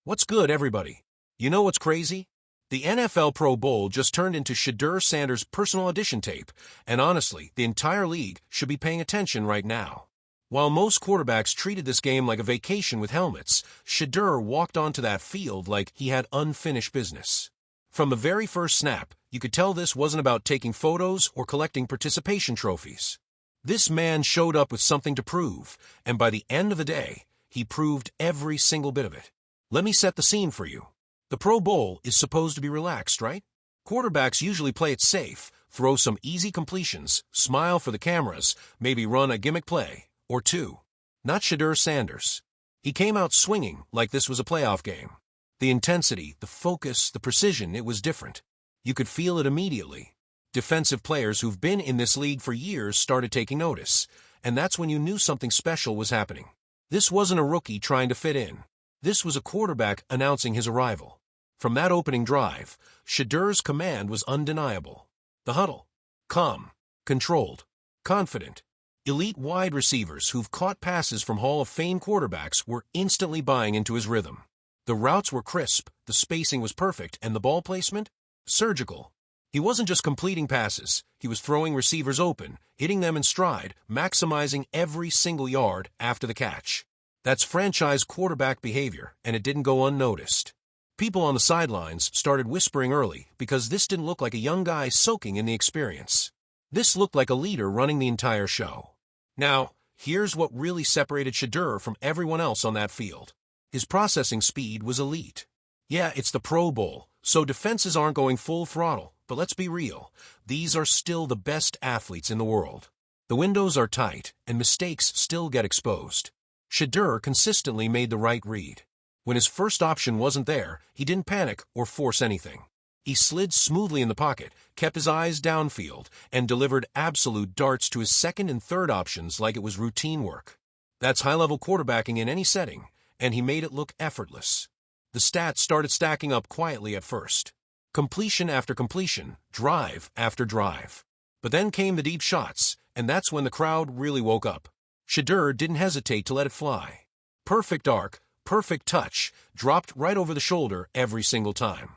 What's good, everybody? You know what's crazy? The NFL Pro Bowl just turned into Shedeur Sanders' personal audition tape, and honestly, the entire league should be paying attention right now. While most quarterbacks treated this game like a vacation with helmets, Shedeur walked onto that field like he had unfinished business. From the very first snap, you could tell this wasn't about taking photos or collecting participation trophies. This man showed up with something to prove, and by the end of the day, he proved every single bit of it. Let me set the scene for you. The Pro Bowl is supposed to be relaxed, right? Quarterbacks usually play it safe, throw some easy completions, smile for the cameras, maybe run a gimmick play or two. Not Shedeur Sanders. He came out swinging like this was a playoff game. The intensity, the focus, the precision, it was different. You could feel it immediately. Defensive players who've been in this league for years started taking notice, and that's when you knew something special was happening. This wasn't a rookie trying to fit in. This was a quarterback announcing his arrival. From that opening drive, Shedeur's command was undeniable. The huddle. Calm, controlled, confident. Elite wide receivers who've caught passes from Hall of Fame quarterbacks were instantly buying into his rhythm. The routes were crisp, the spacing was perfect, and the ball placement? Surgical. He wasn't just completing passes, he was throwing receivers open, hitting them in stride, maximizing every single yard after the catch. That's franchise quarterback behavior, and it didn't go unnoticed. People on the sidelines started whispering early because this didn't look like a young guy soaking in the experience. This looked like a leader running the entire show. Now, here's what really separated Shedeur from everyone else on that field. His processing speed was elite. Yeah, it's the Pro Bowl, so defenses aren't going full throttle, but let's be real. These are still the best athletes in the world. The windows are tight, and mistakes still get exposed. Shedeur consistently made the right read. When his first option wasn't there, he didn't panic or force anything. He slid smoothly in the pocket, kept his eyes downfield, and delivered absolute darts to his second and third options like it was routine work. That's high-level quarterbacking in any setting, and he made it look effortless. The stats started stacking up quietly at first. Completion after completion, drive after drive. But then came the deep shots, and that's when the crowd really woke up. Shedeur didn't hesitate to let it fly. Perfect arc, perfect touch, dropped right over the shoulder every single time.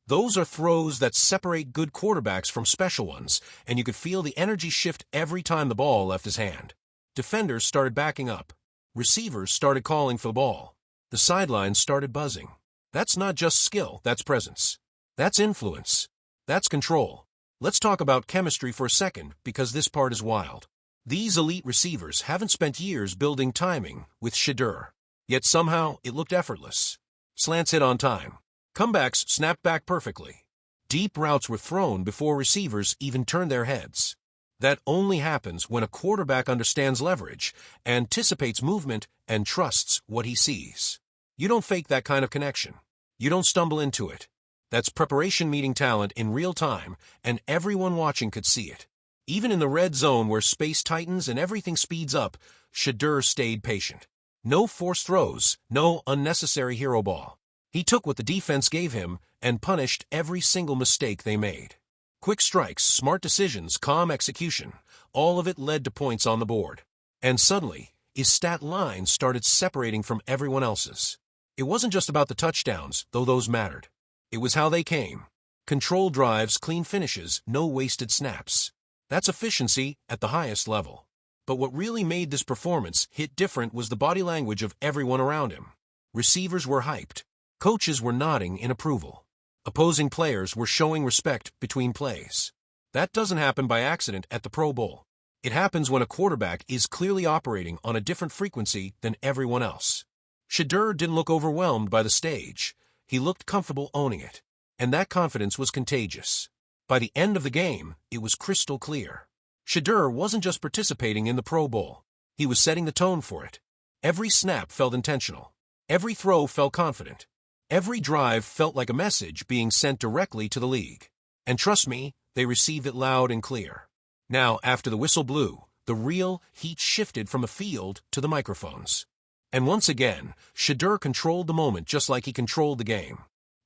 Those are throws that separate good quarterbacks from special ones, and you could feel the energy shift every time the ball left his hand. Defenders started backing up. Receivers started calling for the ball. The sidelines started buzzing. That's not just skill, that's presence. That's influence. That's control. Let's talk about chemistry for a second, because this part is wild. These elite receivers haven't spent years building timing with Shedeur, yet somehow it looked effortless. Slants hit on time. Comebacks snapped back perfectly. Deep routes were thrown before receivers even turned their heads. That only happens when a quarterback understands leverage, anticipates movement, and trusts what he sees. You don't fake that kind of connection. You don't stumble into it. That's preparation meeting talent in real time, and everyone watching could see it. Even in the red zone where space tightens and everything speeds up, Shedeur stayed patient. No forced throws, no unnecessary hero ball. He took what the defense gave him and punished every single mistake they made. Quick strikes, smart decisions, calm execution, all of it led to points on the board. And suddenly, his stat line started separating from everyone else's. It wasn't just about the touchdowns, though those mattered. It was how they came. Controlled drives, clean finishes, no wasted snaps. That's efficiency at the highest level. But what really made this performance hit different was the body language of everyone around him. Receivers were hyped. Coaches were nodding in approval. Opposing players were showing respect between plays. That doesn't happen by accident at the Pro Bowl. It happens when a quarterback is clearly operating on a different frequency than everyone else. Shedeur didn't look overwhelmed by the stage. He looked comfortable owning it. And that confidence was contagious. By the end of the game, it was crystal clear. Shedeur wasn't just participating in the Pro Bowl. He was setting the tone for it. Every snap felt intentional. Every throw felt confident. Every drive felt like a message being sent directly to the league. And trust me, they received it loud and clear. Now, after the whistle blew, the real heat shifted from the field to the microphones. And once again, Shedeur controlled the moment just like he controlled the game.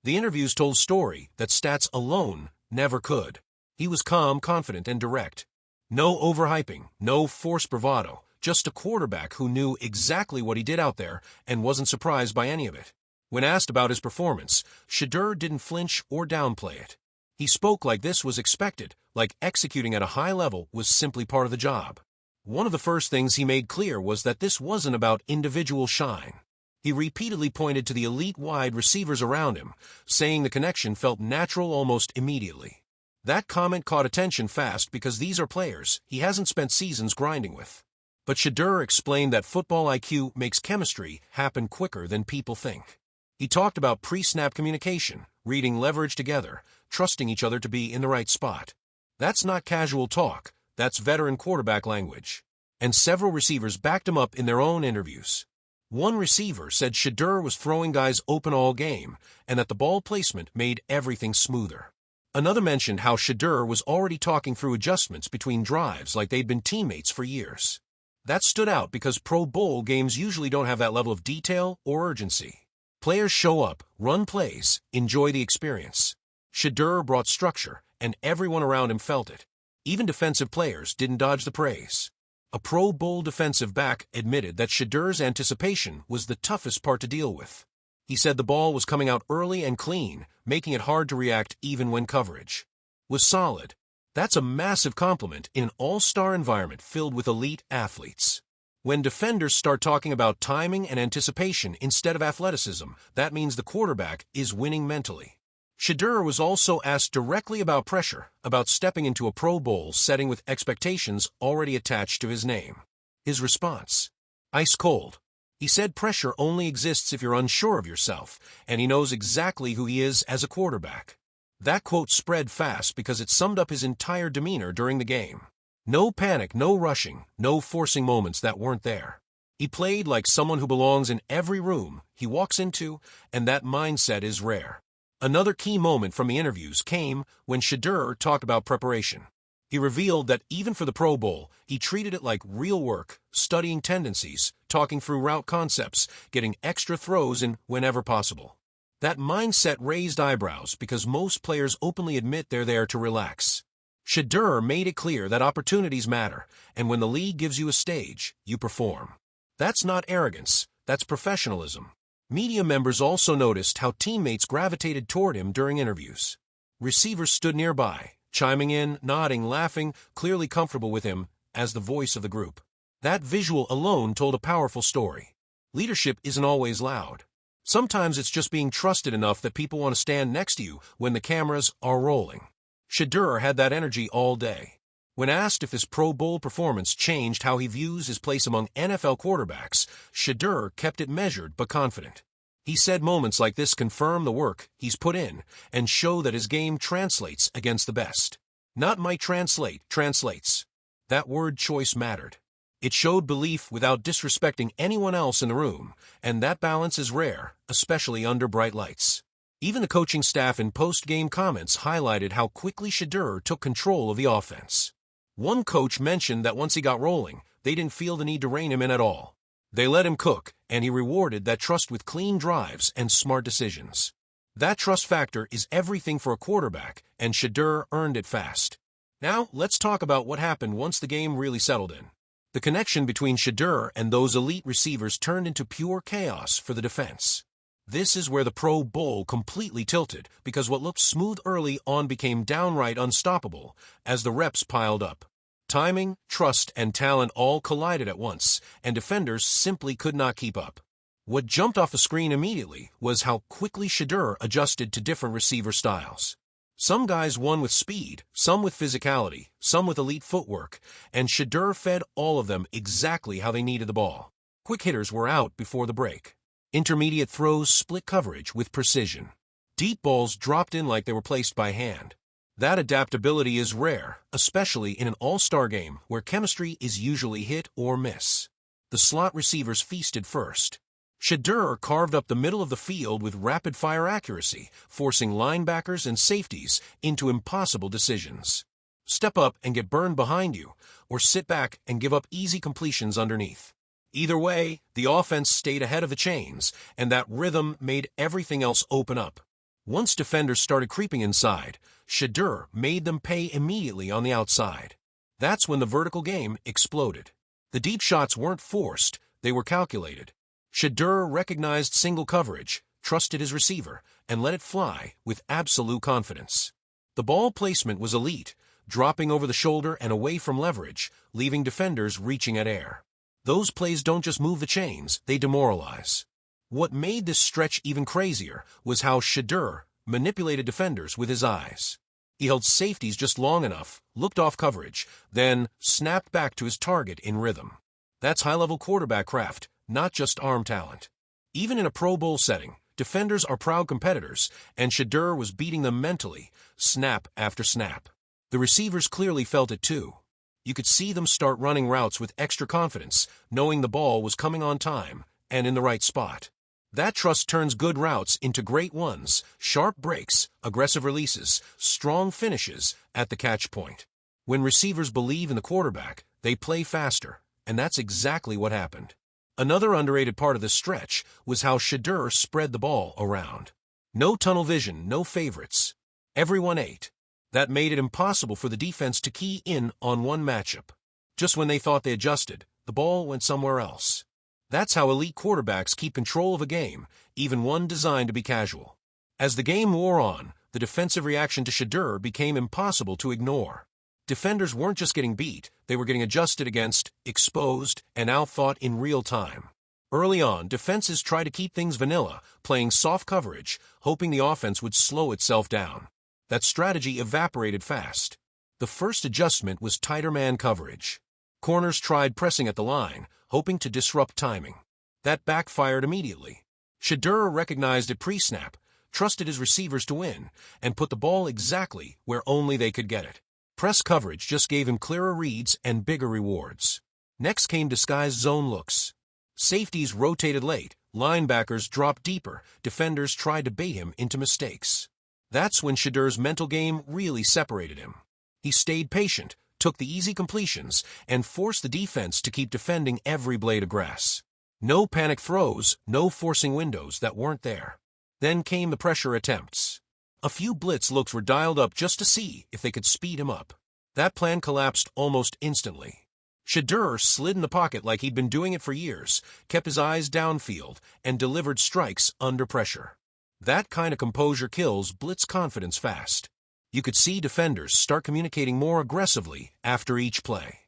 The interviews told a story that stats alone never could. He was calm, confident, and direct. No overhyping, no forced bravado, just a quarterback who knew exactly what he did out there and wasn't surprised by any of it. When asked about his performance, Shedeur didn't flinch or downplay it. He spoke like this was expected, like executing at a high level was simply part of the job. One of the first things he made clear was that this wasn't about individual shine. He repeatedly pointed to the elite wide receivers around him, saying the connection felt natural almost immediately. That comment caught attention fast because these are players he hasn't spent seasons grinding with. But Shedeur explained that football IQ makes chemistry happen quicker than people think. He talked about pre-snap communication, reading leverage together, trusting each other to be in the right spot. That's not casual talk, that's veteran quarterback language. And several receivers backed him up in their own interviews. One receiver said Shedeur was throwing guys open all game, and that the ball placement made everything smoother. Another mentioned how Shedeur was already talking through adjustments between drives like they'd been teammates for years. That stood out because Pro Bowl games usually don't have that level of detail or urgency. Players show up, run plays, enjoy the experience. Shedeur brought structure, and everyone around him felt it. Even defensive players didn't dodge the praise. A Pro Bowl defensive back admitted that Shedeur's anticipation was the toughest part to deal with. He said the ball was coming out early and clean, making it hard to react even when coverage was solid. That's a massive compliment in an all-star environment filled with elite athletes. When defenders start talking about timing and anticipation instead of athleticism, that means the quarterback is winning mentally. Shedeur was also asked directly about pressure, about stepping into a Pro Bowl setting with expectations already attached to his name. His response: ice cold. He said pressure only exists if you're unsure of yourself, and he knows exactly who he is as a quarterback. That quote spread fast because it summed up his entire demeanor during the game. No panic, no rushing, no forcing moments that weren't there. He played like someone who belongs in every room he walks into, and that mindset is rare. Another key moment from the interviews came when Shedeur talked about preparation. He revealed that even for the Pro Bowl, he treated it like real work, studying tendencies, talking through route concepts, getting extra throws in whenever possible. That mindset raised eyebrows because most players openly admit they're there to relax. Shedeur made it clear that opportunities matter, and when the league gives you a stage, you perform. That's not arrogance, that's professionalism. Media members also noticed how teammates gravitated toward him during interviews. Receivers stood nearby, chiming in, nodding, laughing, clearly comfortable with him as the voice of the group. That visual alone told a powerful story. Leadership isn't always loud. Sometimes it's just being trusted enough that people want to stand next to you when the cameras are rolling. Shedeur had that energy all day. When asked if his Pro Bowl performance changed how he views his place among NFL quarterbacks, Shedeur kept it measured but confident. He said moments like this confirm the work he's put in and show that his game translates against the best. Not might translate, translates. That word choice mattered. It showed belief without disrespecting anyone else in the room, and that balance is rare, especially under bright lights. Even the coaching staff in post-game comments highlighted how quickly Shedeur took control of the offense. One coach mentioned that once he got rolling, they didn't feel the need to rein him in at all. They let him cook, and he rewarded that trust with clean drives and smart decisions. That trust factor is everything for a quarterback, and Shedeur earned it fast. Now, let's talk about what happened once the game really settled in. The connection between Shedeur and those elite receivers turned into pure chaos for the defense. This is where the Pro Bowl completely tilted, because what looked smooth early on became downright unstoppable as the reps piled up. Timing, trust, and talent all collided at once, and defenders simply could not keep up. What jumped off the screen immediately was how quickly Shedeur adjusted to different receiver styles. Some guys won with speed, some with physicality, some with elite footwork, and Shedeur fed all of them exactly how they needed the ball. Quick hitters were out before the break. Intermediate throws split coverage with precision. Deep balls dropped in like they were placed by hand. That adaptability is rare, especially in an all-star game where chemistry is usually hit or miss. The slot receivers feasted first. Shedeur carved up the middle of the field with rapid-fire accuracy, forcing linebackers and safeties into impossible decisions. Step up and get burned behind you, or sit back and give up easy completions underneath. Either way, the offense stayed ahead of the chains, and that rhythm made everything else open up. Once defenders started creeping inside, Shedeur made them pay immediately on the outside. That's when the vertical game exploded. The deep shots weren't forced, they were calculated. Shedeur recognized single coverage, trusted his receiver, and let it fly with absolute confidence. The ball placement was elite, dropping over the shoulder and away from leverage, leaving defenders reaching at air. Those plays don't just move the chains, they demoralize. What made this stretch even crazier was how Shedeur manipulated defenders with his eyes. He held safeties just long enough, looked off coverage, then snapped back to his target in rhythm. That's high-level quarterback craft, not just arm talent. Even in a Pro Bowl setting, defenders are proud competitors, and Shedeur was beating them mentally, snap after snap. The receivers clearly felt it too. You could see them start running routes with extra confidence, knowing the ball was coming on time and in the right spot. That trust turns good routes into great ones, sharp breaks, aggressive releases, strong finishes at the catch point. When receivers believe in the quarterback, they play faster, and that's exactly what happened. Another underrated part of this stretch was how Shedeur spread the ball around. No tunnel vision, no favorites. Everyone ate. That made it impossible for the defense to key in on one matchup. Just when they thought they adjusted, the ball went somewhere else. That's how elite quarterbacks keep control of a game, even one designed to be casual. As the game wore on, the defensive reaction to Shedeur became impossible to ignore. Defenders weren't just getting beat, they were getting adjusted against, exposed, and outthought in real time. Early on, defenses tried to keep things vanilla, playing soft coverage, hoping the offense would slow itself down. That strategy evaporated fast. The first adjustment was tighter man coverage. Corners tried pressing at the line, hoping to disrupt timing. That backfired immediately. Shedeur recognized it pre-snap, trusted his receivers to win, and put the ball exactly where only they could get it. Press coverage just gave him clearer reads and bigger rewards. Next came disguised zone looks. Safeties rotated late, linebackers dropped deeper, defenders tried to bait him into mistakes. That's when Shedeur's mental game really separated him. He stayed patient, took the easy completions, and forced the defense to keep defending every blade of grass. No panic throws, no forcing windows that weren't there. Then came the pressure attempts. A few blitz looks were dialed up just to see if they could speed him up. That plan collapsed almost instantly. Shedeur slid in the pocket like he'd been doing it for years, kept his eyes downfield, and delivered strikes under pressure. That kind of composure kills blitz confidence fast. You could see defenders start communicating more aggressively after each play.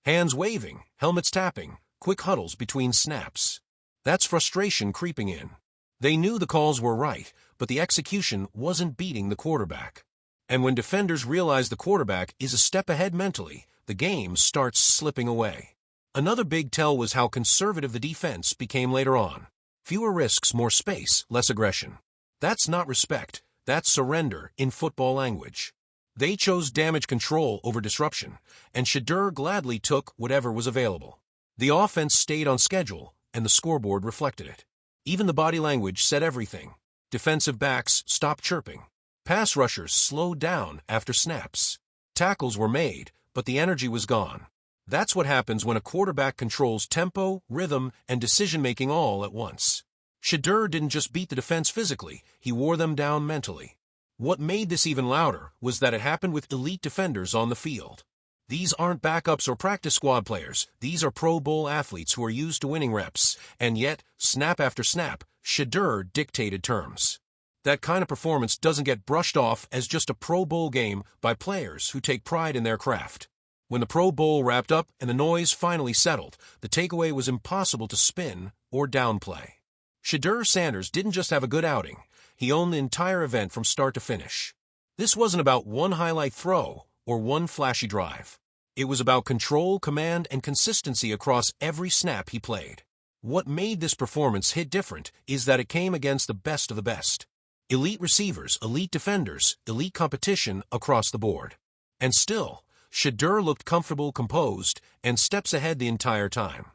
Hands waving, helmets tapping, quick huddles between snaps. That's frustration creeping in. They knew the calls were right, but the execution wasn't beating the quarterback. And when defenders realize the quarterback is a step ahead mentally, the game starts slipping away. Another big tell was how conservative the defense became later on. Fewer risks, more space, less aggression. That's not respect, that's surrender in football language. They chose damage control over disruption, and Shedeur gladly took whatever was available. The offense stayed on schedule, and the scoreboard reflected it. Even the body language said everything. Defensive backs stopped chirping. Pass rushers slowed down after snaps. Tackles were made, but the energy was gone. That's what happens when a quarterback controls tempo, rhythm, and decision-making all at once. Shedeur didn't just beat the defense physically, he wore them down mentally. What made this even louder was that it happened with elite defenders on the field. These aren't backups or practice squad players, these are Pro Bowl athletes who are used to winning reps, and yet, snap after snap, Shedeur dictated terms. That kind of performance doesn't get brushed off as just a Pro Bowl game by players who take pride in their craft. When the Pro Bowl wrapped up and the noise finally settled, the takeaway was impossible to spin or downplay. Shedeur Sanders didn't just have a good outing, he owned the entire event from start to finish. This wasn't about one highlight throw or one flashy drive. It was about control, command, and consistency across every snap he played. What made this performance hit different is that it came against the best of the best. Elite receivers, elite defenders, elite competition across the board. And still, Shedeur looked comfortable, composed, and steps ahead the entire time.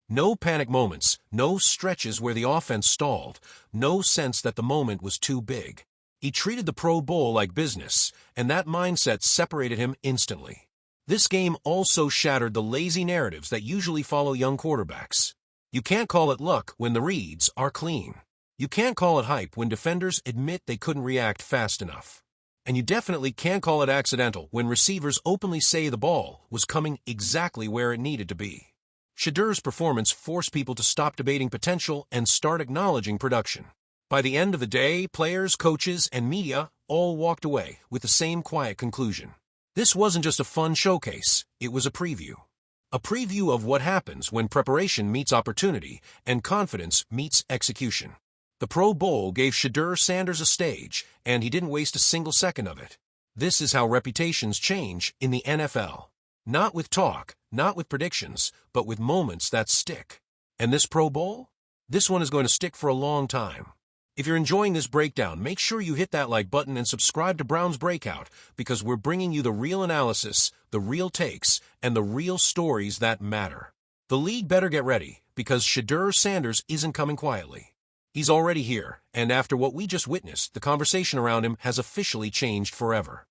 No panic moments, no stretches where the offense stalled, no sense that the moment was too big. He treated the Pro Bowl like business, and that mindset separated him instantly. This game also shattered the lazy narratives that usually follow young quarterbacks. You can't call it luck when the reads are clean. You can't call it hype when defenders admit they couldn't react fast enough. And you definitely can't call it accidental when receivers openly say the ball was coming exactly where it needed to be. Shedeur's performance forced people to stop debating potential and start acknowledging production. By the end of the day, players, coaches, and media all walked away with the same quiet conclusion. This wasn't just a fun showcase, it was a preview. A preview of what happens when preparation meets opportunity and confidence meets execution. The Pro Bowl gave Shedeur Sanders a stage, and he didn't waste a single second of it. This is how reputations change in the NFL. Not with talk, not with predictions, but with moments that stick. And this Pro Bowl? This one is going to stick for a long time. If you're enjoying this breakdown, make sure you hit that like button and subscribe to Brown's Breakout, because we're bringing you the real analysis, the real takes, and the real stories that matter. The league better get ready, because Shedeur Sanders isn't coming quietly. He's already here, and after what we just witnessed, the conversation around him has officially changed forever.